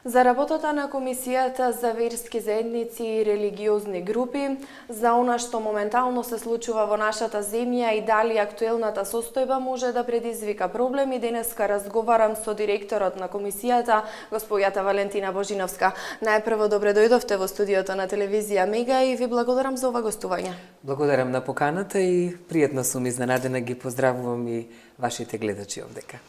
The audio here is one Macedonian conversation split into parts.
За работата на Комисијата за верски заедници и религиозни групи, за она што моментално се случува во нашата земја и дали актуелната состојба може да предизвика проблеми, денеска разговарам со директорот на Комисијата, госпоѓата Валентина Божиновска. Најпрво добре дојдовте во студиото на телевизија Мега и ви благодарам за ова гостување. Благодарам на поканата и пријатно сум изненадена, ги поздравувам и вашите гледачи овдека.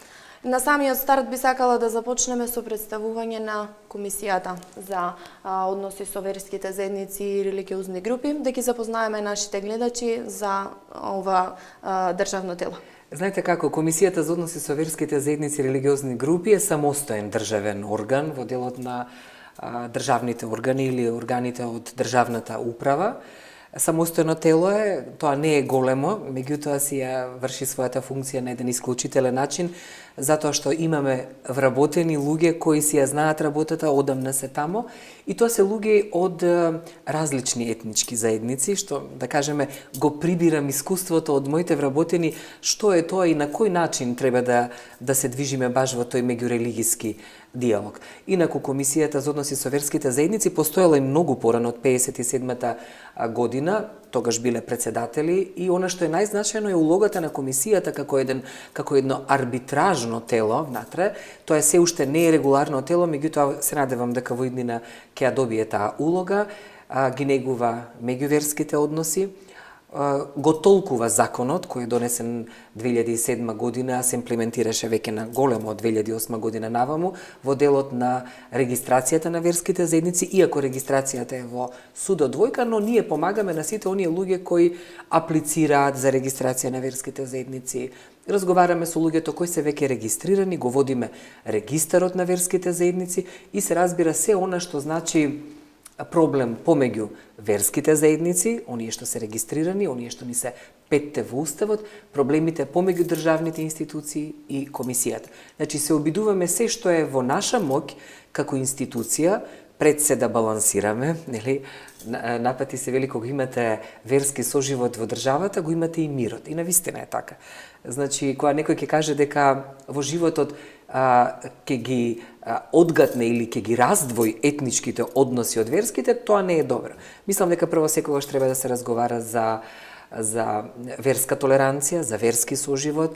На самиот старт би сакала да започнеме со представување на Комисијата за односи со верските заедници и религиозни групи, да ги запознаеме нашите гледачи за ова државно тело. Знаете како, Комисијата за односи со верските заедници и религиозни групи е самостоен државен орган во делот на државните органи или органите од државната управа. Самостојно тело е, тоа не е големо, меѓутоа си ја врши својата функција на еден исклучителен начин, затоа што имаме вработени луѓе кои си ја знаат работата, одамна се тамо, и тоа се луѓе од различни етнички заедници, што, да кажеме, го прибирам искуството од моите вработени, што е тоа и на кој начин треба да се движиме баш во тој меѓурелигиски диалог. Инаку Комисијата за односи со верските заедници постоела и многу порано од 57-та година, тогаш биле председатели, и она што е најзначајно е улогата на Комисијата како едно арбитражно тело внатре. Тоа се уште не е регуларно тело, меѓутоа се надевам дека во иднина ќе ја добие таа улога, ги негува меѓуверските односи, го толкува законот кој е донесен 2007 година, се имплементираше веќе на големо од 2008 година наваму во делот на регистрацијата на верските заедници, иако регистрацијата е во судот двојка, но ние помагаме на сите оние луѓе кои аплицираат за регистрација на верските заедници. Разговараме со луѓето кои се веќе регистрирани, го водиме регистарот на верските заедници и се разбира се она што значи проблем помеѓу верските заедници, оние што се регистрирани, оние што ни се петте во уставот, проблемите помеѓу државните институции и Комисијата. Значи се обидуваме се што е во наша моќ како институција пред се да балансираме, нели? Напати се вели кога имате верски соживот во државата, го имате и мирот. И навистина е така. Значи, кога некој ќе каже дека во животот ќе ги одгатне или ќе ги раздвои етничките односи од верските, тоа не е добро. Мислам дека прво секогаш треба да се разговара за верска толеранција, за верски соживот,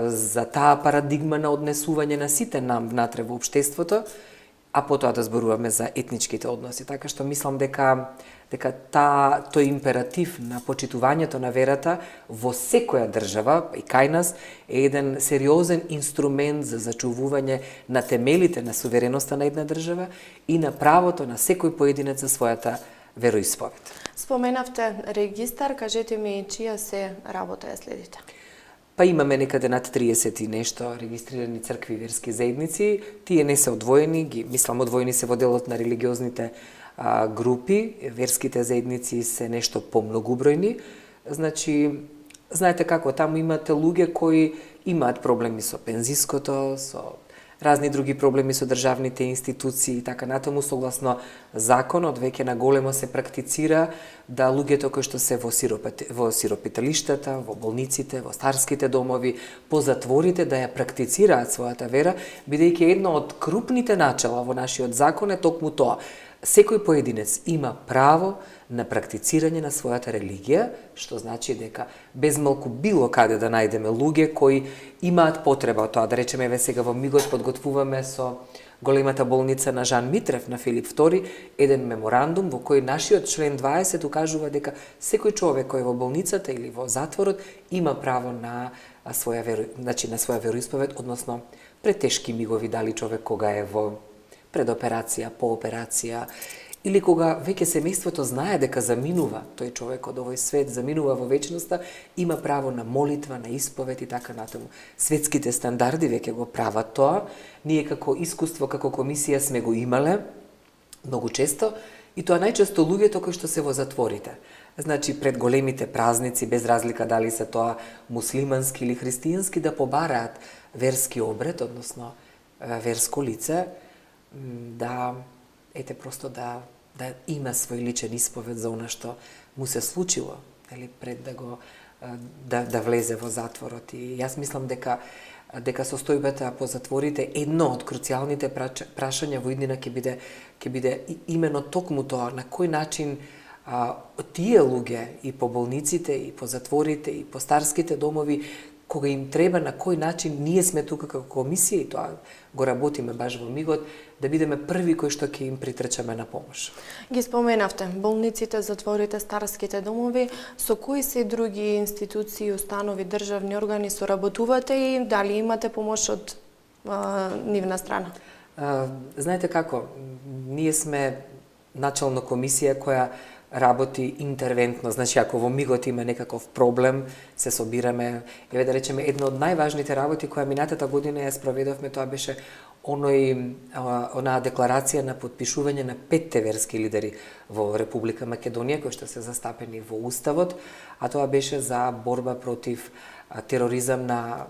за таа парадигма на однесување на сите нам внатре во општеството, а потоа да зборуваме за етничките односи. Така што мислам дека тој императив на почитувањето на верата во секоја држава, и кај нас, е еден сериозен инструмент за зачувување на темелите на сувереноста на една држава и на правото на секој поединец за својата вероисповед. Споменавте регистар, кажете ми чија се работа ја следите? Па имаме некаде над 30 и нешто регистрирани цркви и верски заедници. Тие не се одвоени, мислам одвоени се во делот на религиозните групи, верските заедници се нешто помногубројни. Значи, знаете како, таму имате луѓе кои имаат проблеми со пензиското, со разни други проблеми со државните институции и така натаму, согласно законот, веќе на големо се практицира да луѓето кои што се во сиропиталиштата, во болниците, во старските домови, по затворите, да ја практицираат својата вера, бидејќи едно од крупните начала во нашиот закон е токму тоа. Секој поединец има право на практицирање на својата религија, што значи дека без малку било каде да најдеме луѓе кои имаат потреба од тоа. Да речеме, еве сега во мигот подготвуваме со големата болница на Жан Митрев на Филип II еден меморандум во кој нашиот член 20 укажува дека секој човек кој е во болницата или во затворот има право на своја вероисповед, односно пред тешки мигови, дали човек кога е во пред операција, по операција, или кога веќе семејството знае дека заминува тој човек од овој свет, заминува во вечноста, има право на молитва, на исповед и така натаму. Светските стандарди веќе го прават тоа. Ние како искуство, како комисија сме го имале многу често, и тоа најчесто луѓето кои што се во затворите. Значи, пред големите празници, без разлика дали се тоа муслимански или христијански, да побараат верски обред, односно верско лице, да има свој личен исповед за она што му се случило, пред да го да влезе во затворот. И јас мислам дека состојбата по затворите едно од круцијалните прашања во иднина ќе биде именно токму тоа, на кој начин тие луѓе и по болниците, и по затворите, и по старските домови, кога им треба, на кој начин ние сме тука како комисија, и тоа го работиме баш во мигот, да бидеме први кои што ќе им притрчаме на помош. Ги споменавте, болниците, затворите, старските домови, со кои се други институции, установи, државни органи соработувате и дали имате помош од нивна страна? Знаете како, ние сме начална комисија која работи интервентно, значи ако во мигот има некаков проблем, се собираме, еве да речеме, една од најважните работи која минатата година ја спроведовме, тоа беше онаа декларација на подпишување на 5 верски лидери во Република Македонија, кои што се застапени во Уставот, а тоа беше за борба против тероризам на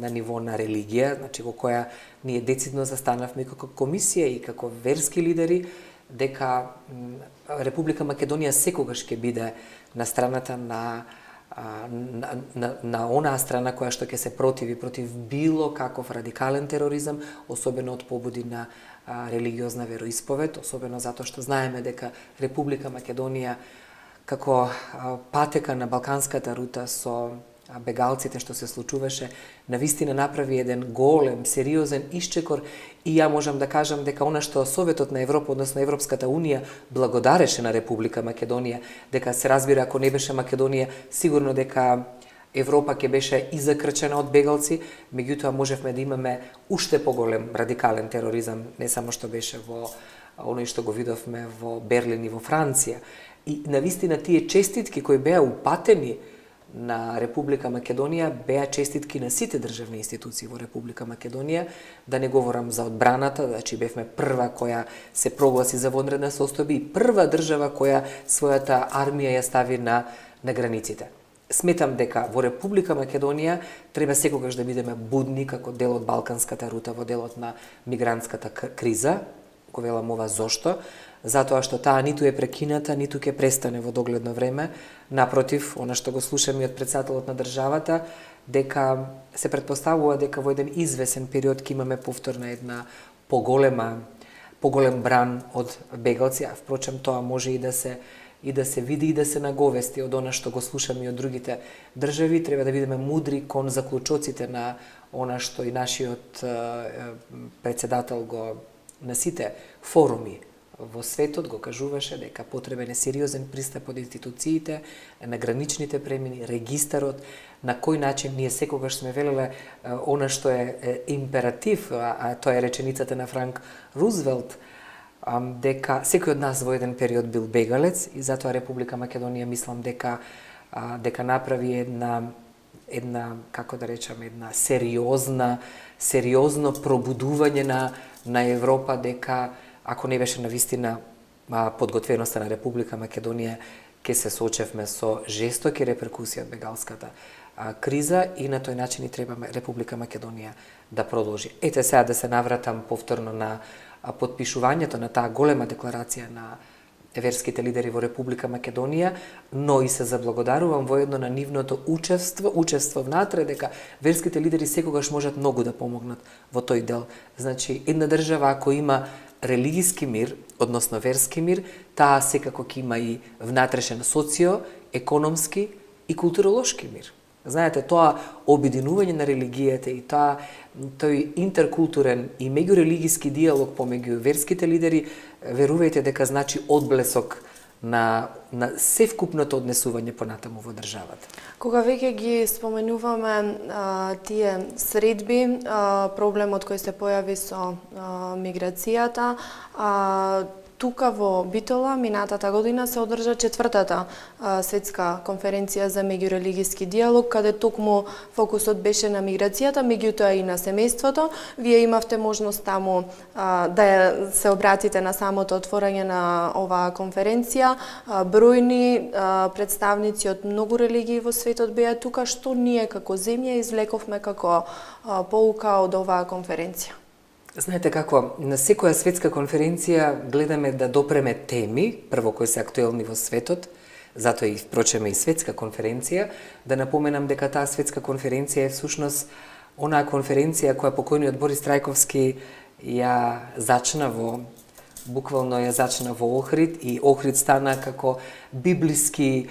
ниво на религија, значи во која ние децидно застанавме како комисија и како верски лидери, дека Република Македонија секогаш ќе биде на страната на онаа страна која што ќе се противи против било каков радикален тероризам, особено од побуди на религиозна вероисповед, особено затоа што знаеме дека Република Македонија како патека на балканската рута со бегалците што се случуваше, навистина направи еден голем, сериозен исчекор и ја можам да кажам дека она што Советот на Европа, односно Европската Унија, благодареше на Република Македонија, дека се разбира ако не беше Македонија, сигурно дека Европа ќе беше и закрчена од бегалци, меѓутоа можевме да имаме уште поголем радикален тероризам, не само што беше во оној што го видовме во Берлин и во Франција. И навистина тие честитки кои беа упатени на Република Македонија беа честитки на сите државни институции во Република Македонија, да не говорам за одбраната, значи бевме прва која се прогласи за вонредна состојба и прва држава која својата армија ја стави на границите. Сметам дека во Република Македонија треба секогаш да бидеме будни како дел од балканската рута, во делот на мигрантската криза. Го велам ова зошто? Затоа што таа ниту е прекината, ниту ќе престане во догледно време. Напротив, она што го слушаме и од претседателот на државата, дека се претпоставува дека во еден извесен период ќе имаме повторна една поголем бран од бегалци, а впрочем тоа може и да се види и да се наговести од она што го слушаме и од другите држави. Треба да бидеме мудри кон заклучоците на она што и нашиот претседател го на сите форуми во светот го кажуваше дека потребен е сериозен пристап од институциите, на граничните премини, регистарот, на кој начин ние секогаш сме велеле она што е императив, а тоа е реченицата на Франк Рузвелт, дека секој од нас во еден период бил бегалец и затоа Република Македонија мислам дека направи една како да речам, една сериозно пробудување на Европа, дека ако не беше навистина подготвеноста на Република Македонија, ќе се соочевме со жестоки реперкусии од бегалската криза и на тој начин и требаме Република Македонија да продолжи. Ете сега да се навратам повторно на подпишувањето на таа голема декларација на верските лидери во Република Македонија, но и се заблагодарувам воедно на нивното учество внатре, дека верските лидери секогаш можат многу да помогнат во тој дел. Значи, една држава ако има религиски мир, односно верски мир, таа секако ќе има и внатрешен социо-економски и културолошки мир. Знаете, тоа обединување на религијата и тој интеркултурен и меѓурелигиски диалог помеѓу верските лидери, верувајте дека значи одблесок на севкупното однесување понатаму во државата. Кога веќе ги споменуваме тие средби, проблемот кој се појави со миграцијата, тука во Битола минатата година се одржа 4-та светска конференција за меѓурелигиски диалог, каде токму фокусот беше на миграцијата, меѓутоа и на семејството. Вие имавте можност таму да се обратите на самото отворање на оваа конференција. Бројни представници од многу религии во светот беа тука. Што ние како земја извлековме како поука од оваа конференција? Знаете како, на секоја светска конференција гледаме да допреме теми, прво кои се актуелни во светот, затоа и впрочем и светска конференција, да напоменам дека таа светска конференција е всушност онаа конференција која покојниот Борис Трајковски ја зачна буквално ја зачна во Охрид, и Охрид стана како библиски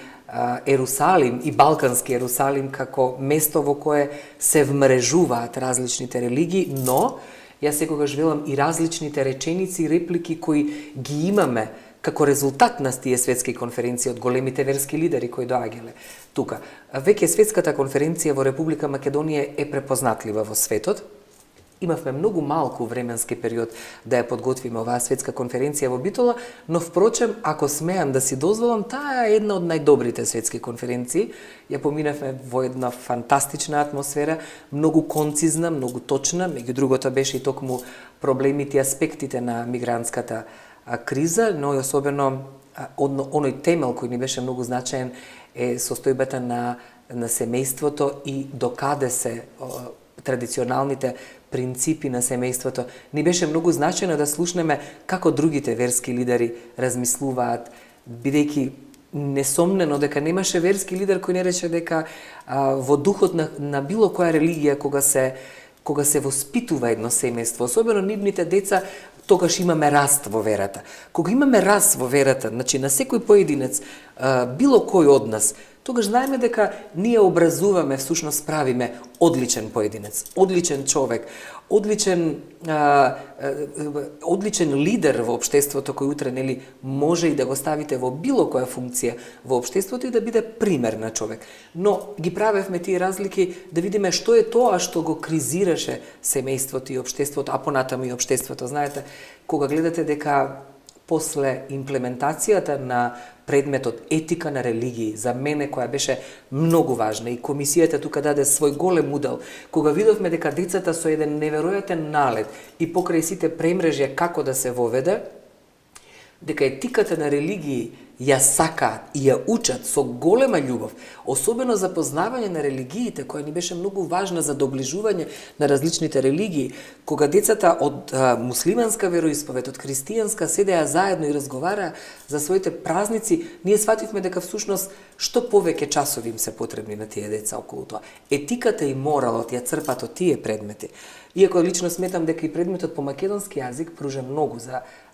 Ерусалим и балкански Ерусалим, како место во кое се вмрежуваат различните религии, но јас секогаш велам и различните реченици и реплики кои ги имаме како резултат на тие светски конференции од големите верски лидери кои доаѓале тука. Веќе светската конференција во Република Македонија е препознатлива во светот. Имавме многу малку временски период да ја подготвиме оваа светска конференција во Битола, но впрочем, ако смеам да си дозволам, таа е една од најдобрите светски конференции. Ја поминавме во една фантастична атмосфера, многу концизна, многу точна, меѓу другото беше и токму проблемите и аспектите на мигрантската криза, но и особено оној темел кој ни беше многу значаен е состојбата на семејството и докаде се традиционалните принципи на семејството. Ни беше многу значајно да слушнеме како другите верски лидери размислуваат, бидејќи несомнено дека немаше верски лидер кој не рече дека во духот на било која религија, кога се воспитува едно семејство, особено нивните деца, тогаш имаме раст во верата. Кога имаме раст во верата, значи на секој поединец, било кој од нас, тогаш знаеме дека ние образуваме, всушност правиме одличен поединец, одличен човек, одличен лидер во општеството кој утре може и да го ставите во било која функција во општеството и да биде пример на човек. Но ги правевме тие разлики да видиме што е тоа што го кризираше семејството и општеството, а понатаму и општеството. Знаете, кога гледате дека после имплементацијата на предметот етика на религии, за мене која беше многу важна, и комисијата тука даде свој голем удел, кога видовме дека децата со еден неверојатен налет и покрај сите премрежја како да се воведе, дека етиката на религии ја сакаат и ја учат со голема љубов, особено за познавање на религиите, која ни беше многу важна за доближување на различните религии. Кога децата од муслиманска вероисповед, од христијанска седеа заедно и разговараа за своите празници, ние свативме дека всушност што повеќе часови им се потребни на тие деца околу тоа. Етиката и моралот ја црпат од тие предмети. Иако лично сметам дека и предметот по македонски јазик пружа многу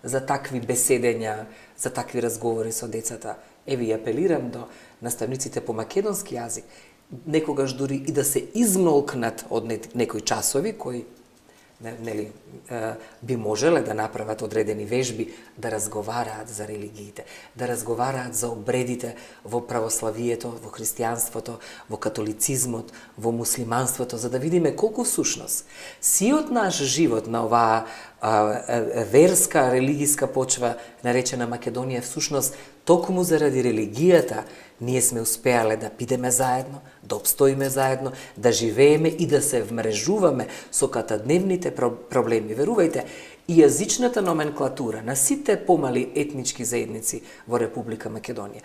за такви беседења, за такви разговори со децата. Еве и апелирам до наставниците по македонски јазик, некогаш дури и да се измолкнат од некои часови кои би можеле да направат одредени вежби, да разговараат за религиите, да разговараат за обредите во православието, во христијанството, во католицизмот, во муслиманството, за да видиме колку всушност сиот наш живот на оваа верска, религиска почва, наречена Македонија, всушност токму заради религијата ние сме успеале да бидеме заедно, да обстоиме заедно, да живееме и да се вмрежуваме со катадневните проблеми. Верувајте, и јазичната номенклатура на сите помали етнички заедници во Република Македонија,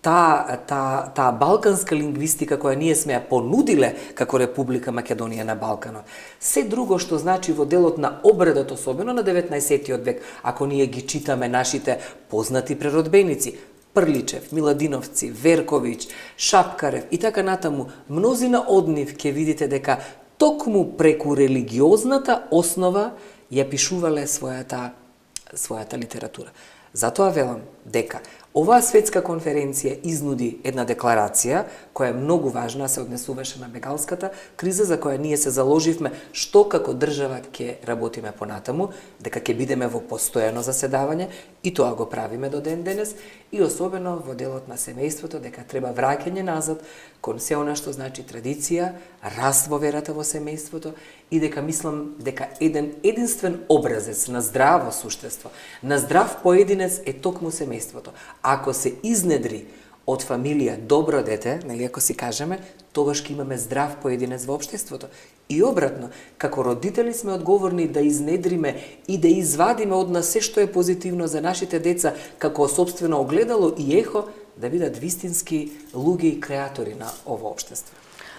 таа балканска лингвистика која ние сме ја понудиле како Република Македонија на Балканот, се друго што значи во делот на обредот, особено на 19-тиот век, ако ние ги читаме нашите познати преродбеници, Прличев, Миладиновци, Верковиќ, Шапкарев и така натаму, мнозина од нив ќе видите дека токму преку религиозната основа ја пишувале својата литература. Затоа велам дека оваа светска конференција изнуди една декларација која е многу важна, се однесуваше на бегалската криза, за која ние се заложивме што како држава ќе работиме понатаму, дека ќе бидеме во постојано заседавање, и тоа го правиме до ден денес, и особено во делот на семејството, дека треба враќање назад кон се она што значи традиција, раст во верата во семејството, и дека мислам дека еден единствен образец на здраво суштество, на здрав поединец е токму семејството. Ако се изнедри од фамилија добро дете, ако си кажеме, тогаш ќе имаме здрав поединец во општеството. И обратно, како родители сме одговорни да изнедриме и да извадиме од нас се што е позитивно за нашите деца, како собствено огледало и ехо, да бидат вистински луѓе и креатори на ово општество.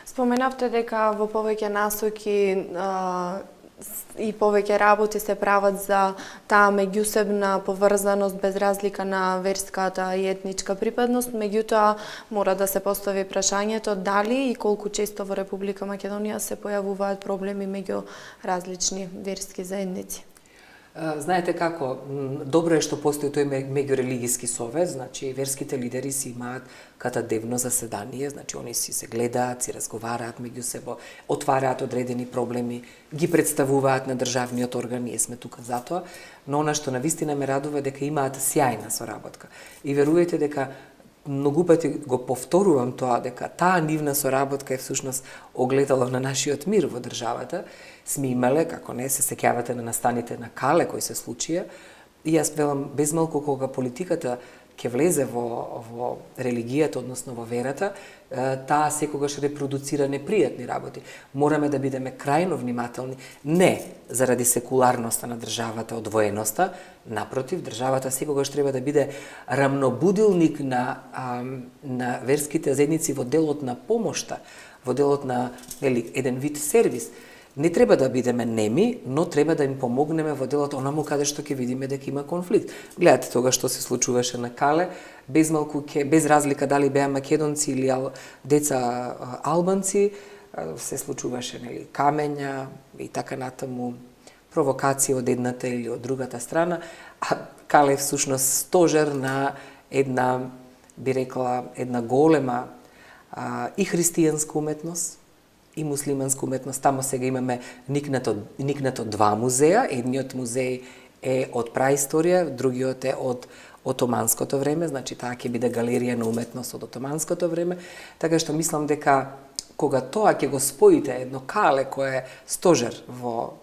Споменавте дека во повеќе насоки и повеќе работи се прават за таа меѓусебна поврзаност без разлика на верската и етничка припадност, меѓутоа мора да се постави прашањето дали и колку често во Република Македонија се појавуваат проблеми меѓу различни верски заедници. Знаете како, добро е што постои тој меѓурелигиски совет, значи верските лидери си имаат катадневно заседание, значи они си се гледаат, си разговараат меѓу себе, отвараат одредени проблеми, ги представуваат на државниот орган, ние сме тука за тоа, но она што навистина ме радува дека имаат сјајна соработка. И верувајте дека многу пати го повторувам тоа, дека таа нивна соработка е всушност огледало на нашиот мир во државата. Сме имале, како не, се сеќавате на настаните на Кале кои се случија, и јас велам безмалку кога политиката ќе влезе во религијата, односно во верата, таа секогаш репродуцира непријатни работи. Мораме да бидеме крајно внимателни, не заради секуларноста на државата, одвоеноста, напротив, државата секогаш треба да биде рамнобудилник на верските заедници во делот на помошта, во делот на еден вид сервис. Не треба да бидеме неми, но треба да им помогнеме во делот онаму каде што ќе видиме дека има конфликт. Гледате тога што се случуваше на Кале, без разлика дали беа македонци или деца албанци, се случуваше камења и така натаму, провокација од едната или од другата страна, а Кале е всушност стожер на една, би рекла, една голема и христијанска уметност, и муслиманска уметност. Тамо сега имаме никнато два музеа. Едниот музеј е од праисторија, другиот е од отоманското време, значи таа ќе биде галерија на уметност од отоманското време, така што мислам дека кога тоа ќе го споите едно Кале кој е стожер во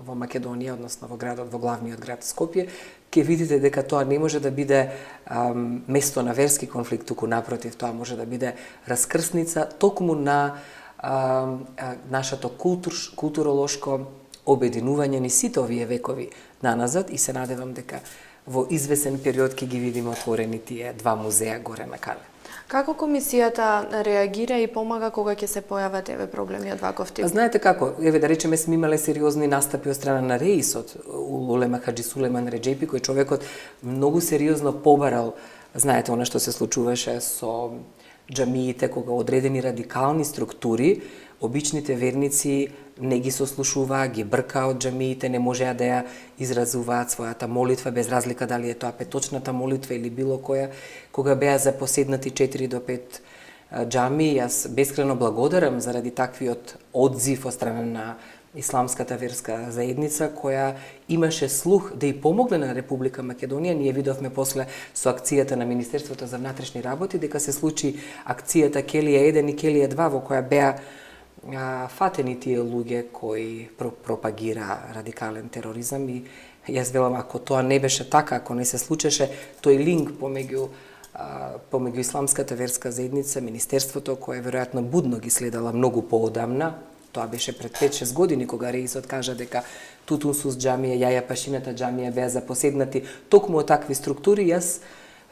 Македонија, односно во главниот град Скопје, ќе видите дека тоа не може да биде место на верски конфликт, туку напротив, тоа може да биде раскрсница токму на нашето културолошко обединување ни сите овие векови наназад, и се надевам дека во извесен период ќе ги видиме отворени тие два музеа горе на Кале. Како комисијата реагира и помага кога ќе се појават проблеми од ваков тип? Знаете како, да речеме сме имале сериозни настапи од страна на Реисот, Улема Хаджи Сулеман Реджепи, кој човекот многу сериозно побарал, знаете, она што се случуваше со џамиите, кога одредени радикални структури, обичните верници не ги сослушуваа, ги бркаа од џамиите, не можеа да ја изразуваат својата молитва, без разлика дали е тоа петочната молитва или било која, кога беа запоседнати 4 до 5 џами. Јас бескрено благодарам заради таквиот одзив од страна на исламската верска заедница, која имаше слух да и помогне на Република Македонија. Ние видовме после со акцијата на Министерството за внатрешни работи дека се случи акцијата Келија 1 и Келија 2, во која беа фатени тие луѓе кои пропагира радикален тероризам, и јас велам, ако тоа не беше така, ако не се случеше тој линк помеѓу исламската верска заедница, Министерството, кое веројатно будно ги следала многу поодамна, тоа беше пред 5-6 години кога Реисот кажа дека Тутунсус џамија, Јаја Пашината џамија беа запоседнати токму од такви структури. Јас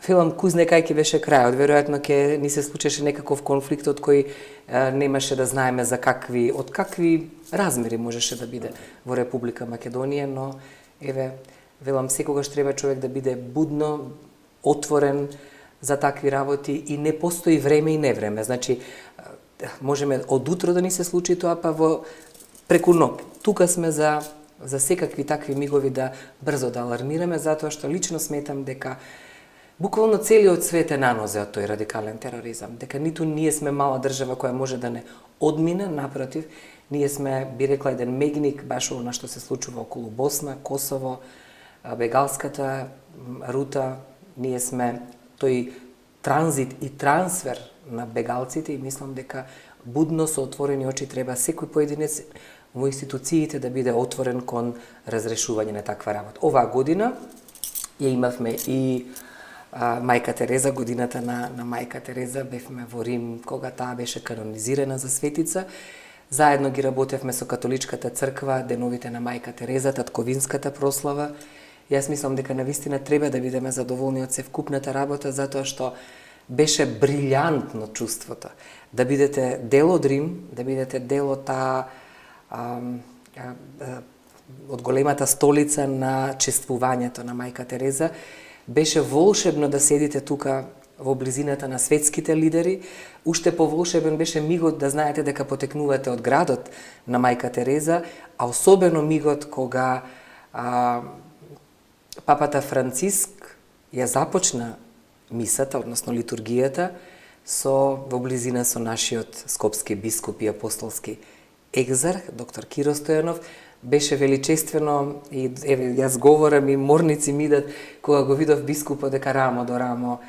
велам, кој знае кај ќе беше крајот, веројатно ќе ни се случеше некаков конфликт од кој немаше да знаеме од какви размери можеше да биде во Република Македонија, но велам, секогаш треба човек да биде будно отворен за такви работи и не постои време и невреме. Значи, можеме од утро да ни се случи тоа, па преку ноќ. Тука сме за секакви такви мигови да брзо да алармираме, затоа што лично сметам дека буквално целиот свет е нанозе од тој радикален тероризам, дека ниту ние сме мала држава која може да не одмине, напротив, ние сме, би рекла, еден мегник баш она што се случува околу Босна, Косово, бегалската рута, ние сме тој транзит и трансфер на бегалците, и мислам дека будно со отворени очи треба секој поединец во институциите да биде отворен кон разрешување на таква работа. Оваа година ја имавме и Мајка Тереза, годината на Мајка Тереза, бевме во Рим кога таа беше канонизирана за светица. Заедно ги работевме со католичката црква, деновите на Мајка Тереза, татковинската прослава. Јас мислам дека навистина треба да бидеме задоволни од севкупната работа, затоа што беше брилјантно чувството да бидете дел од Рим, да бидете дел од од големата столица на чествувањето на мајка Тереза. Беше волшебно да седите тука во близината на светските лидери. Уште поволшебен беше мигот да знаете дека потекнувате од градот на мајка Тереза, а особено мигот кога папата Франциск ја започна мисата, односно литургијата, во близина со нашиот скопски бископ и апостолски екзарх, доктор Киро Стојанов. Беше величествено и еве јас говорам и морници ми идат кога го видов бискупот дека рамо до рамо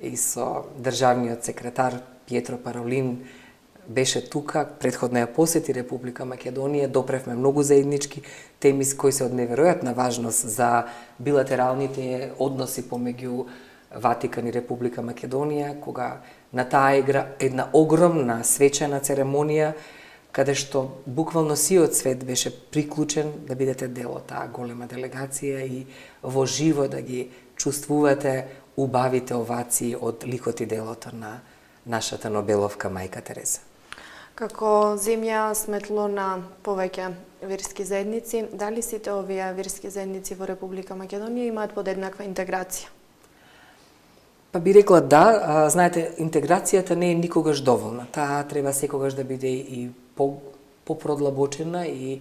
и со државниот секретар Пјетро Паролин беше тука, предходно ја посети Република Македонија, допревме многу заеднички теми кои се од неверојатна важност за билатералните односи помеѓу Ватикан и Република Македонија, кога на таа една огромна свечена церемонија, каде што буквално сиот свет беше приклучен да бидете дел од таа голема делегација и во живо да ги чувствувате убавите овации од ликот и делото на нашата Нобеловка мајка Тереза. Како земја сметло на повеќе верски заедници, дали сите овие верски заедници во Република Македонија имаат подеднаква интеграција? Па би рекла да, знаете, интеграцијата не е никогаш доволна. Таа треба секогаш да биде и попродлабочена и,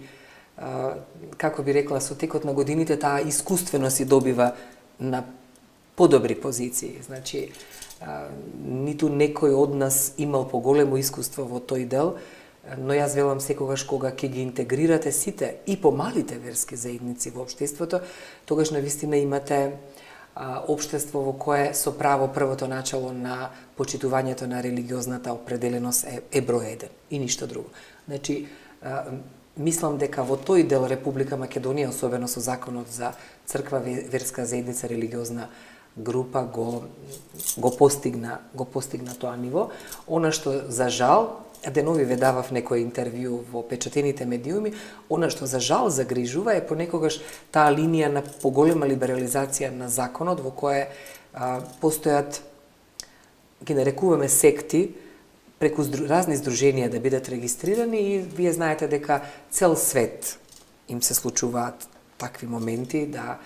како би рекла, со текот на годините таа искуствено си добива на подобри позиции. Значи, ниту некој од нас имал поголемо искуство во тој дел, но јас велам секогаш кога ќе ги интегрирате сите и помалите верски заедници во општеството, тогаш навистина имате општество во кое со право првото начало на почитувањето на религиозната определеност е број еден и ништо друго. Значи, мислам дека во тој дел Република Македонија, особено со законот за црква, верска заедница, религиозна група го постигна тоа ниво. Она што за жал, денови ве давав некој интервју во печатените медиуми, она што за жал загрижува е понекогаш таа линија на поголема либерализација на законот во кое постојат, ги нарекуваме секти, преку разни здруженија да бидат регистрирани и вие знаете дека цел свет им се случуваат такви моменти да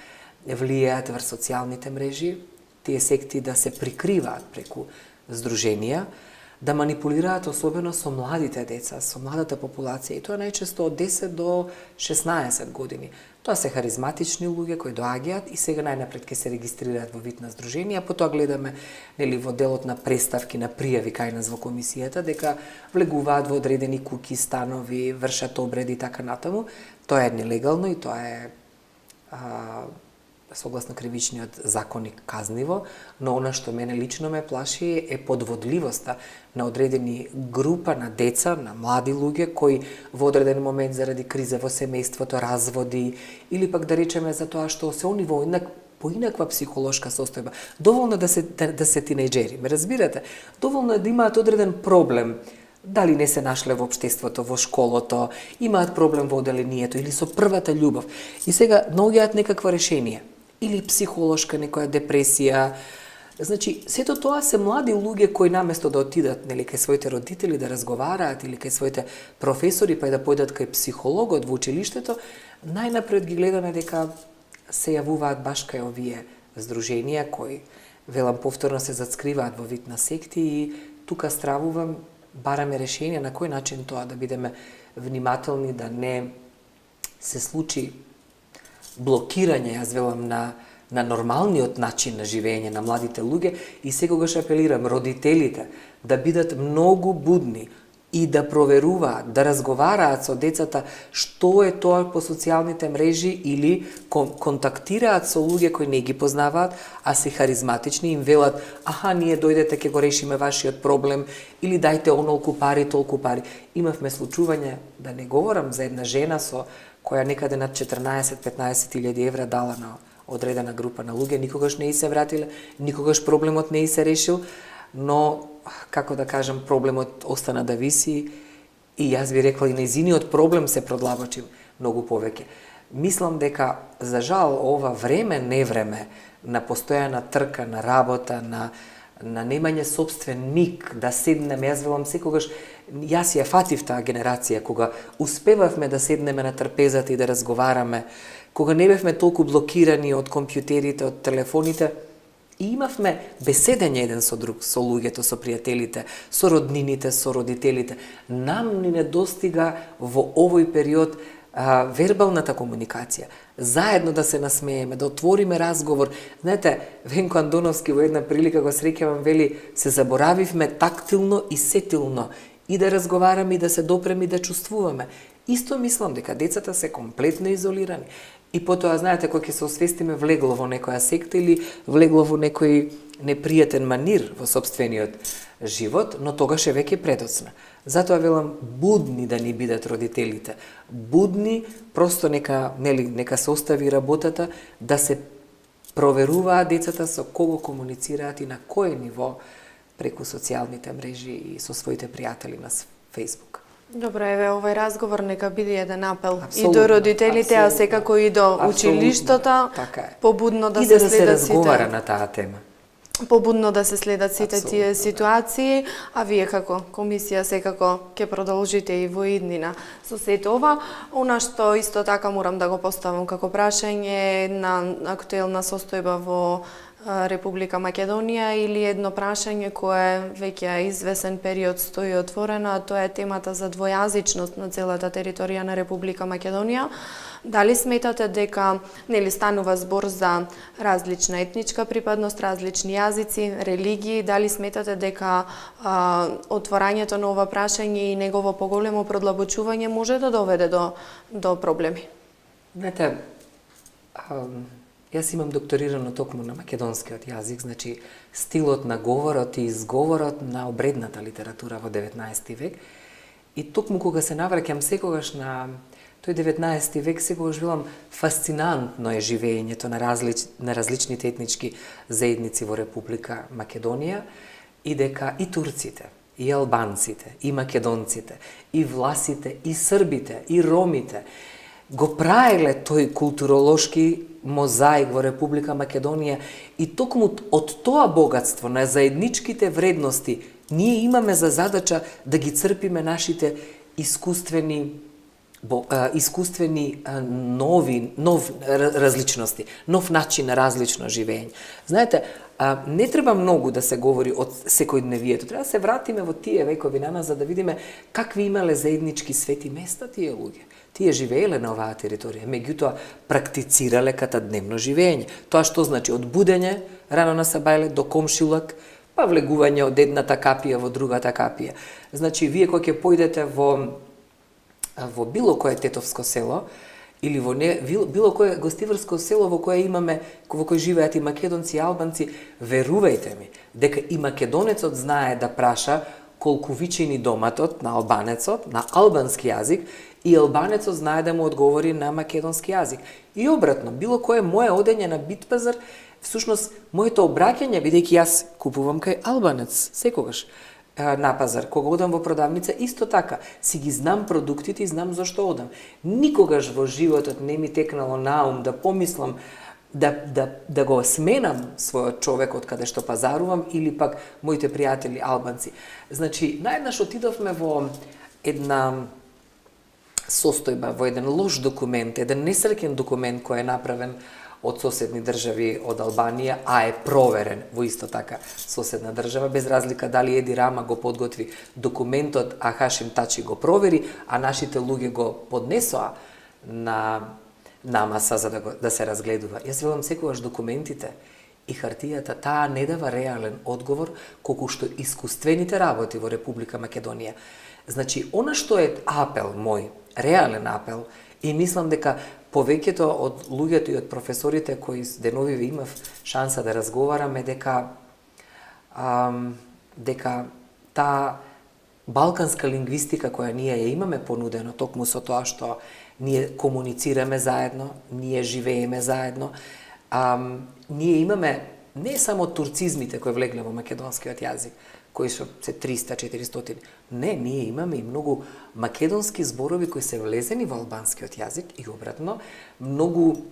влијаат врз социјалните мрежи, тие секти да се прикриваат преку здруженија, да манипулираат особено со младите деца, со младата популација, и тоа најчесто од 10 до 16 години. Тоа се харизматични луѓе кои доаѓаат и сега најнапред ќе се регистрираат во вид на здружение, а потоа гледаме во делот на представки, на пријави кај нас во комисијата, дека влегуваат во одредени куќи, станови, вршат обреди и така натаму. Тоа е нелегално и тоа е согласно кривичниот законник казниво, но она што мене лично ме плаши е подводливоста на одредени група на деца, на млади луѓе кои во одреден момент заради криза во семејството, разводи или пак да речеме за тоа што се они во поинаква психолошка состојба. Доволно да се тинејџери, ме разбирате? Доволно е да имаат одреден проблем, дали не се нашле во општеството, во школото, имаат проблем во оделението или со првата љубов. И сега наоѓаат некакво решение. Или психолошка некоја депресија. Значи, сето тоа се млади луѓе кои наместо да отидат кај своите родители да разговараат или кај своите професори па и да појдат кај психологот во училиштето, најнапред ги гледаме дека се јавуваат баш кај овие здруженија кои, велам повторно, се зацкриваат во вид на секти и тука стравувам, бараме решение на кој начин тоа да бидеме внимателни, да не се случи блокирање, јас велам, на нормалниот начин на живење на младите луѓе и секогаш апелирам родителите да бидат многу будни и да проверуваат, да разговараат со децата што е тоа по социјалните мрежи или контактираат со луѓе кои не ги познаваат, а се харизматични, им велат, аха, ние дојдете, ќе го решиме вашиот проблем, или дајте онолку пари, толку пари. Имавме случување, да не говорам за една жена која некаде над 14-15 илјади евра дала на одредена група на луѓе, никогаш не и се вратиле, никогаш проблемот не и се решил, но, како да кажам, проблемот остана да виси и јас би рекла и нејзиниот проблем се продлабочи многу повеќе. Мислам дека, за жал, ова време, не време, на постојана трка, на работа, на на немање собствен ник, да седнеме, јас велам секогаш, јас ја фатив таа генерација, кога успевавме да седнеме на трпезата и да разговараме, кога не бевме толку блокирани од компјутерите, од телефоните, и имавме беседење еден со друг, со луѓето, со пријателите, со роднините, со родителите. Нам ни недостига во овој период вербалната комуникација. Заедно да се насмееме, да отвориме разговор. Знаете, Венко Андоновски во една прилика го среќавам, вели, се заборавивме тактилно и сетилно и да разговараме, и да се допреме, и да чувствуваме. Исто мислам дека децата се комплетно изолирани. И потоа, знаете, кога ќе се освестиме, влегло во некоја секта или влегло во некој непријатен манир во собствениот живот, но тогаш е веќе предоцна. Затоа велам, будни да ни бидат родителите. Будни, просто нека се остави работата, да се проверуваат децата со кого комуницираат и на кој ниво преку социјалните мрежи и со своите пријатели на Facebook. Добро, еве, овој разговор нека биде еден апел Абсолютно, и до родителите, а секако и до училиштата, така е. побудно да И се да се следат разговара сите, на таа тема. побудно да се следат сите тие Апсолутно, ситуации, а вие како комисија секако ќе продолжите и во иднина со сето ова. Она што исто така морам да го поставам како прашање на актуелна состојба во Република Македонија или едно прашање кое веќе извесен период стои отворено, а тоа е темата за двојазичност на целата територија на Република Македонија. Дали сметате дека станува збор за различна етничка припадност, различни јазици, религии, дали сметате дека отворањето на ова прашање и негово поголемо продлабочување може да доведе до проблеми? Знаете, јас имам докторирано токму на македонскиот јазик, значи стилот на говорот и изговорот на обредната литература во 19 век. И токму кога се навраќам секогаш на тој 19 век, секогаш велам, фасцинантно е живеењето на различните етнички заедници во Република Македонија и дека и турците, и албанците, и македонците, и власите, и србите, и ромите го праеле тој културолошки мозаик во Република Македонија и токму од тоа богатство на заедничките вредности ние имаме за задача да ги црпиме нашите искуствени нов различности, нов начин на различно живење. Знаете, не треба многу да се говори од секојдневието. Треба да се вратиме во тие векови наназад за да видиме какви имале заеднички свети места тие луѓе. Тие живееле на оваа територија, меѓутоа практицирале катадневно живење. Тоа што значи од будење рано на сабајле до комшилак, па влегување од едната капија во другата капија. Значи, вие кога ќе појдете во било кое тетовско село или во било кое гостиварско село во кое живеат и македонци и албанци, верувајте ми дека и македонецот знае да праша колку вичини доматот на албанецот на албански јазик и албанецот знае да му одговори на македонски јазик. И обратно, било кое мое одење на Битпазар, всушност моето обраќање, бидејќи јас купувам кај албанец секогаш на пазар, кога одам во продавница, исто така, си ги знам продуктите и знам зашто одам. Никогаш во животот не ми текнало на ум да помислам да го сменам својот човек од каде што пазарувам или пак моите пријатели албанци. Значи, наеднаш отидовме во една состојба, во еден лош документ, еден несреќен документ кој е направен од соседни држави од Албанија, а е проверен во исто така соседна држава, без разлика дали Еди Рама го подготви документот, а Хашим Тачи го провери, а нашите луѓе го поднесоа на маса за да се разгледува. Јас велам секогаш документите и хартијата, таа не дава реален одговор колку што искуствените работи во Република Македонија. Значи, она што е апел мој, реален апел, и мислам дека повеќето од луѓето и од професорите кои деновиве имав шанса да разговараме, дека таа балканска лингвистика која ние ја имаме понудено токму со тоа што ние комуницираме заедно, ние живееме заедно, ние имаме не само турцизмите кои влегле во македонскиот јазик, кои се 300-400. Не, ние имаме и многу македонски зборови кои се влезени во албанскиот јазик и обратно, многу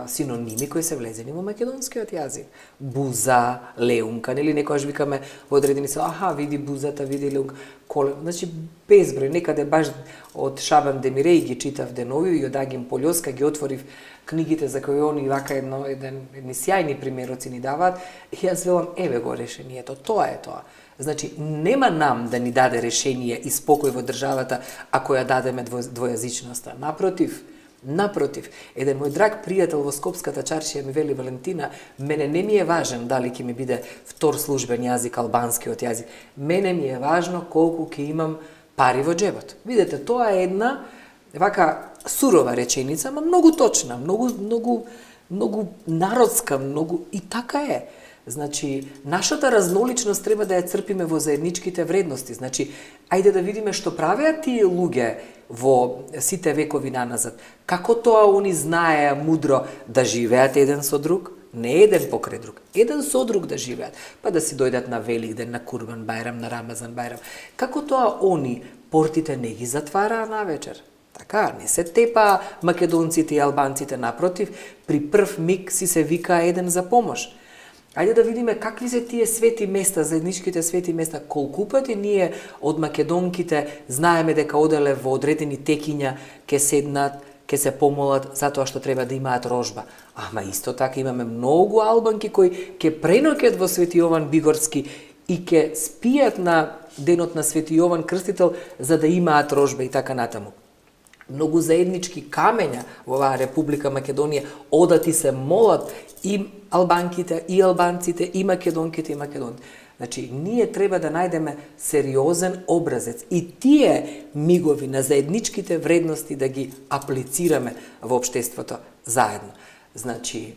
синоними кои се влезени во македонскиот јазик. Буза, леунка, нели некојаш викаме во одредени се, види бузата, види леунка, значи безброј, некаде баш од Шабан Демиреј ги читав денови и од Агим Полјоска ги отворив книгите за кои они вака едни сјајни примероци ни даваат, и јас велам, еве го решението, тоа е тоа. Значи, нема нам да ни даде решение и спокој во државата ако ја дадеме двојазичноста. Напротив, еден мој драг пријател во Скопската чаршија ми вели, Валентина, мене не ми е важен дали ќе ми биде втор службен јазик, албанскиот јазик. Мене ми е важно колку ќе имам пари во џебот. Видете, тоа е една вака сурова реченица, ама многу точна, многу народска, и така е. Значи, нашата разноличност треба да ја црпиме во заедничките вредности. Значи, ајде да видиме што правеа тие луѓе во сите векови наназад. Како тоа они знаеа мудро да живеат еден со друг, не еден покрај друг, еден со друг да живеат, па да си дојдат на Великден, на Курбан Бајрам, на Рамазан Бајрам. Како тоа они портите не ги затвараа навечер? Така, не се тепаа македонците и албанците, напротив, при прв миг си се викаа еден за помош. Ајде да видиме какви се тие свети места, заедничките свети места, колку пати ние од македонките знаеме дека оделе во одредени текиња, ке седнат, ке се помолат затоа што треба да имаат рожба. Ама исто така имаме многу албанки кои ке преноќат во Свети Јован Бигорски и ке спијат на денот на Свети Јован Крстител за да имаат рожба и така натаму. Многу заеднички камења во оваа Република Македонија одат и се молат и албанките, и албанците, и македонките, и македонците. Значи, ние треба да најдеме сериозен образец и тие мигови на заедничките вредности да ги аплицираме во општеството заедно. Значи,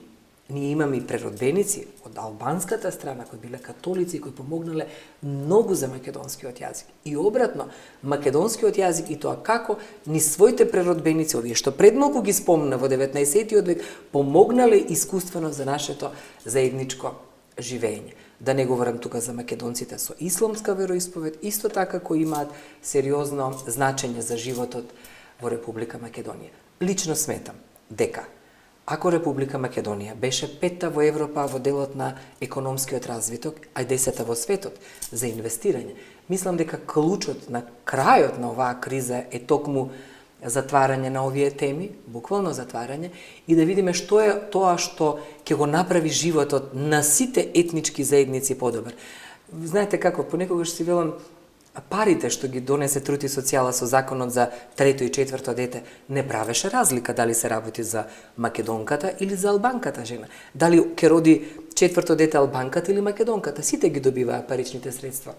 ние имаме и преродбеници од албанската страна кои биле католици, кои помогнале многу за македонскиот јазик. И обратно, македонскиот јазик и тоа како ни своите преродбеници, овие што пред многу ги спомна во 19. век, помогнале искуствено за нашето заедничко живење. Да не говорам тука за македонците со исламска вероисповед, исто така кои имаат сериозно значење за животот во Република Македонија. Лично сметам дека ако Република Македонија беше 5-та во Европа во делот на економскиот развиток, а 10-та во светот за инвестирање, мислам дека клучот на крајот на оваа криза е токму затварање на овие теми, буквално затварање, и да видиме што е тоа што ќе го направи животот на сите етнички заедници подобар. Знаете како, понекогаш си велам, парите што ги донесе труд и социјала со законот за трето и четврто дете не правеше разлика дали се работи за македонката или за албанката жена. Дали ќе роди четврто дете албанката или македонката, сите ги добиваа паричните средства.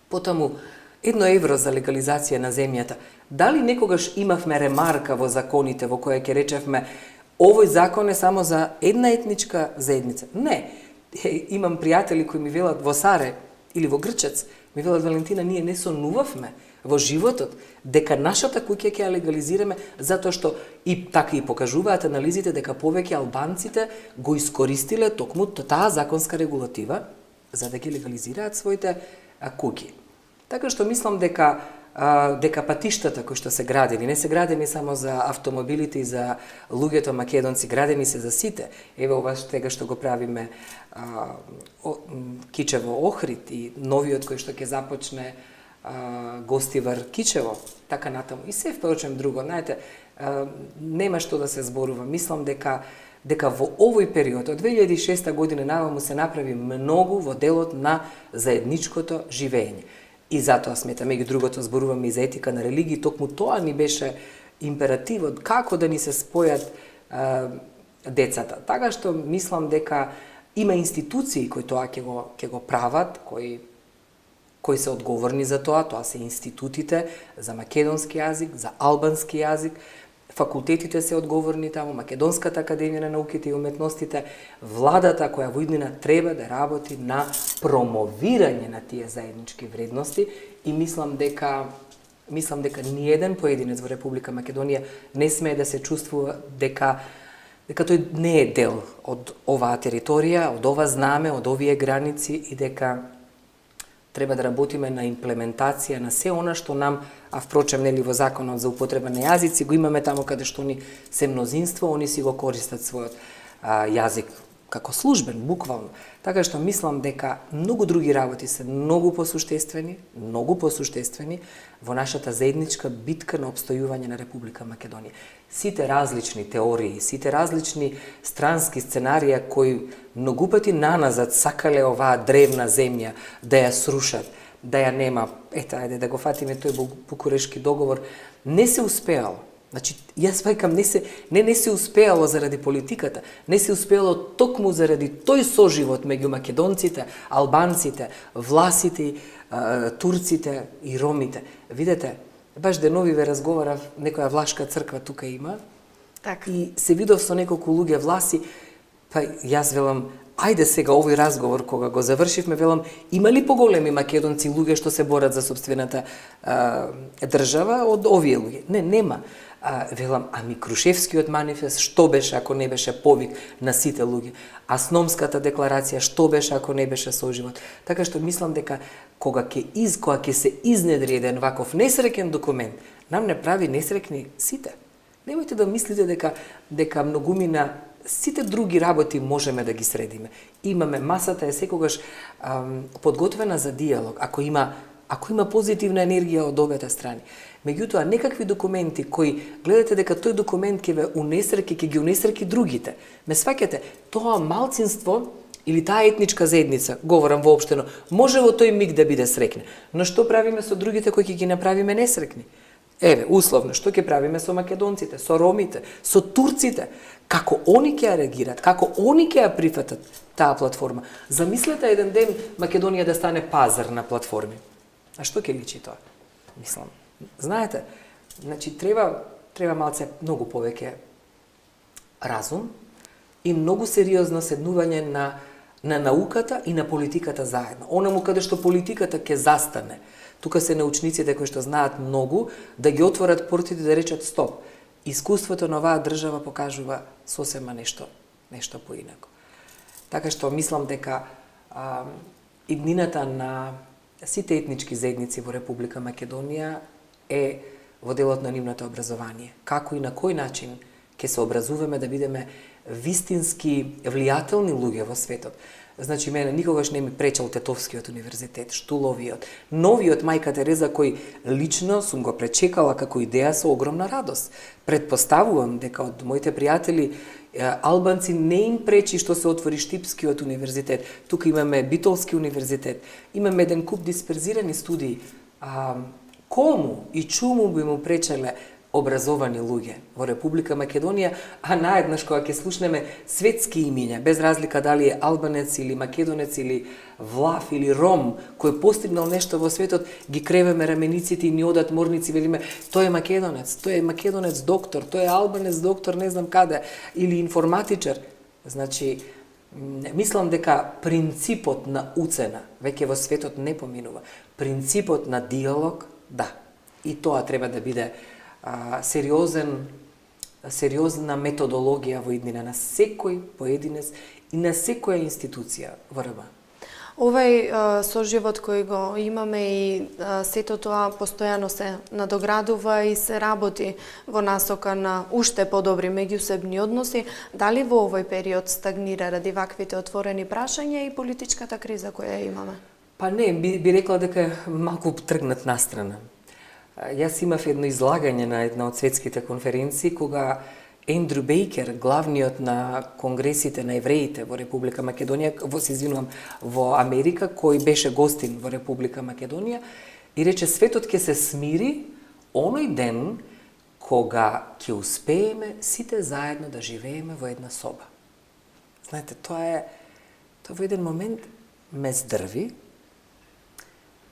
Потаму, 1 евро за легализација на земјата. Дали некогаш имавме ремарка во законите во која ќе речевме овој закон е само за една етничка заедница? Не. Имам пријатели кои ми велат во Саре или во Грчец, ми велат, Валентина, ние не сонувавме во животот дека нашата куќа ќе ја легализираме затоа што и така и покажуваат анализите дека повеќе албанците го искористиле токму таа законска регулатива за да ги легализираат своите куќи. Така што мислам дека патиштата кои што се градени, не се градени само за автомобилите и за луѓето македонци, градени се за сите. Еве ова сега што го правиме Кичево-Охрид и новиот кој што ќе започне Гостивар Кичево, така натаму. И се впрочем друго, знаете, нема што да се зборува. Мислам дека во овој период, од 2006 година наваму се направи многу во делот на заедничкото живење. И затоа сметаме, и другото зборуваме и за етика на религии, токму тоа ни беше императивот, како да ни се спојат децата. Така што мислам дека има институции кои тоа ќе го прават, кои се одговорни за тоа се институтите за македонски јазик, за албански јазик, факултетите се одговорни таму, Македонската академија на науките и уметностите, владата која во иднина треба да работи на промовирање на тие заеднички вредности и мислам дека ниеден поединец во Република Македонија не смее да се чувствува дека тој не е дел од оваа територија, од ова знаме, од овие граници и дека Треба да работиме на имплементација на се она што нам, а впрочем, нели во законот за употреба на јазици, го имаме таму каде што они се мнозинство, они си го користат својот јазик како службен, буквално. Така што мислам дека многу други работи се многу посуштествени во нашата заедничка битка на обстојување на Република Македонија. Сите различни теории, сите различни странски сценарија кои многу пати наназад сакале оваа древна земја да ја срушат, да ја нема, ајде да го фатиме тој Букурешки договор, не се успеало. Значи, јас вајкам, не се успеало заради политиката, не се успеало токму заради тој соживот меѓу македонците, албанците, власите, турците и ромите. Видете, баш деновиве разговарав, некоја влашка црква тука има, така. И се видов со неколку луѓе власи, па јас велам, ајде сега овој разговор кога го завршивме, велам, има ли поголеми македонци луѓе што се борат за сопствената држава од овие луѓе? Не, нема. Велам, ами Крушевскиот манифест, што беше ако не беше повик на сите луѓе? Асномската декларација, што беше ако не беше соживот? Така што мислам дека кога ќе се изнедри еден ваков несреќен документ, нам не прави несреќни сите. Немојте да мислите дека многумина сите други работи можеме да ги средиме. Масата е секогаш подготвена за диалог, ако има позитивна енергија од обете страни. Меѓутоа, некакви документи кои гледате дека тој документ ќе ве унесреќи, ќе ги унесреќи другите. Ме сваќате, тоа малцинство или таа етничка заедница, говорам воопштено, може во тој миг да биде среќна. Но што правиме со другите кои ќе ги направиме несреќни? Еве, условно, што ќе правиме со македонците, со ромите, со турците? Како они ќе ја реагират, како они ќе ја прифатат таа платформа? Замислете еден ден Македонија да стане пазар на платформи. А што ќе личи тоа? Мислам, знаете, значи треба малце многу повеќе разум и многу сериозно седнување на науката и на политиката заедно. Онаму каде што политиката ќе застане. Тука се научниците кои што знаат многу да ги отворат портите да речат стоп. Искуството на оваа држава покажува сосема нешто поинако. Така што мислам дека иднината на сите етнички заедници во Република Македонија е во делот на нивното образование. Како и на кој начин ќе се образуваме да бидеме вистински влијателни луѓе во светот. Значи, мене никогаш не ми пречал Тетовскиот универзитет, Штуловиот, новиот Мајка Тереза, кој лично сум го пречекала како идеја со огромна радост. Предпоставувам дека од моите пријатели албанци не им пречи што се отвори Штипскиот универзитет. Тука имаме Битолски универзитет. Имаме еден куп дисперзирани студии. Кому и чуму би му пречеле образовани луѓе во Република Македонија, а наеднаш кога ќе слушнеме светски имиња, без разлика дали е албанец или македонец или влав или ром, кој постигнал нешто во светот, ги кревеме рамениците и ни одат морници, велиме, тој е македонец доктор, тој е албанец доктор, не знам каде, или информатичар. Значи, мислам дека принципот на уцена веќе во светот не поминува. Принципот на диалог, да. И тоа треба да биде сериозна методологија во иднина на секој поединец и на секоја институција во РБ. Овај соживот кој го имаме и сето тоа постојано се надоградува и се работи во насока на уште подобри меѓусебни односи. Дали во овој период стагнира ради ваквите отворени прашања и политичката криза која имаме? Па не, би рекла дека малку тргнат настрана. Јас имав едно излагање на една од светските конференции кога Ендрю Бейкер, главниот на конгресите на евреите во Република Македонија, во Америка, кој беше гостин во Република Македонија, и рече светот ќе се смири оној ден кога ќе успееме сите заедно да живееме во една соба. Знаете, тоа во еден момент ме здрви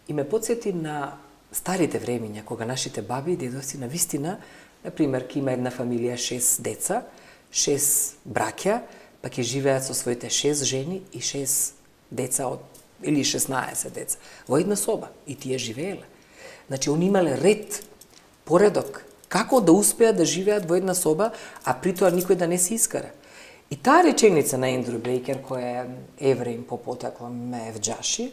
и ме потсети на старите времиња, кога нашите баби и дедовци навистина, например, ке има една фамилија 6 деца, 6 браќа, па ќе живеат со своите 6 жени и 6 деца или 16 деца во една соба и тие живееле. Значи, они имале ред, поредок, како да успеат да живеат во една соба, а при тоа никој да не се искара. И таа реченица на Ендрю Бейкер, кој е евреин по потекло, Мев Џаши,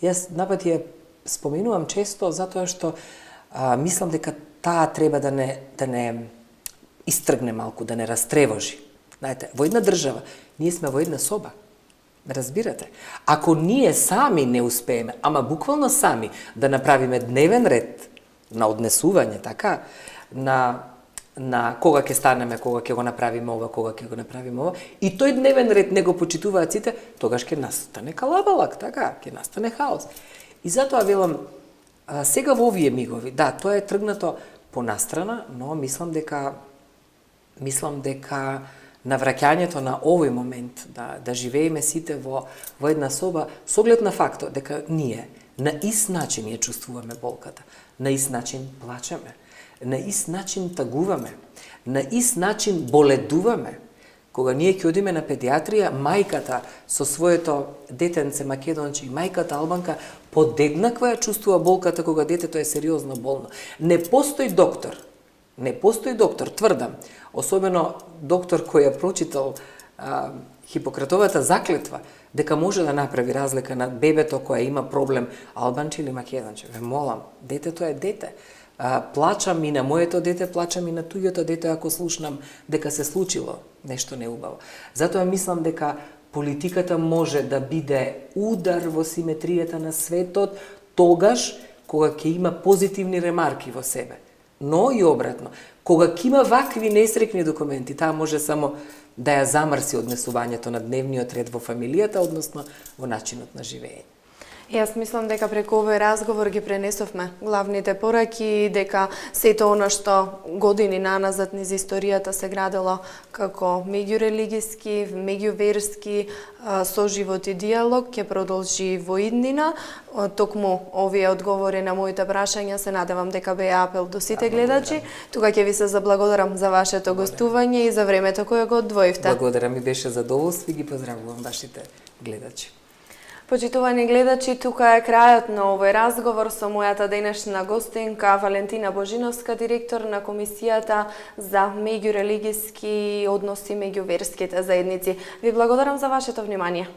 Јас напати ја споменувам често затоа што мислам дека таа треба да не истргне малку, да не растревожи. Знаете, во една држава, ние сме во една соба. Ме разбирате? Ако ние сами не успееме, ама буквално сами, да направиме дневен ред на однесување, така, на кога ќе станеме, кога ќе го направиме ова, кога ќе го направиме ова, и тој дневен ред не го почитуваат сите, тогаш ќе настане калабалак, така, ќе настане хаос. И затоа велам, сега во овие мигови, да, тоа е тргнато понастрана, но мислам дека навраќањето на овој момент, да живееме сите во една соба, со оглед на фактот дека ние на ист начин ја чувствуваме болката, на ист начин плачеме, на ист начин тагуваме, на ист начин боледуваме. Кога ние ќе одиме на педиатрија, мајката со своето детенце македонче и мајката албанка подеднаква ја чувствува болката кога детето е сериозно болно. Не постои доктор, тврдам, особено доктор кој ја прочитал Хипократовата заклетва, дека може да направи разлика на бебето кое има проблем албанче или македонче. Ве молам, детето е дете. Плачам и на моето дете, плачам и на туѓото дете ако слушнам дека се случило нешто неубаво. Затоа мислам дека политиката може да биде удар во симетријата на светот тогаш кога ќе има позитивни ремарки во себе. Но и обратно, кога ќе има вакви несрекни документи, таа може само да ја замрси однесувањето на дневниот ред во фамилијата, односно во начинот на живење. Јас мислам дека преку овој разговор ги пренесовме главните пораки, дека сето она што години наназад низ историјата се градело како меѓурелигиски, меѓуверски соживот и диалог ќе продолжи во иднина. Токму овие одговори на моите прашања се надевам дека бе апел до сите гледачи. Тука ќе ви се заблагодарам за вашето гостување и за времето кое го одвоивте. Благодарам, ми беше задоволство и ги поздравувам вашите гледачи. Почитувани гледачи, тука е крајот на овој разговор со мојата денешна гостинка Валентина Божиновска, директор на Комисијата за меѓурелигиски односи меѓу верските заедници. Ви благодарам за вашето внимание.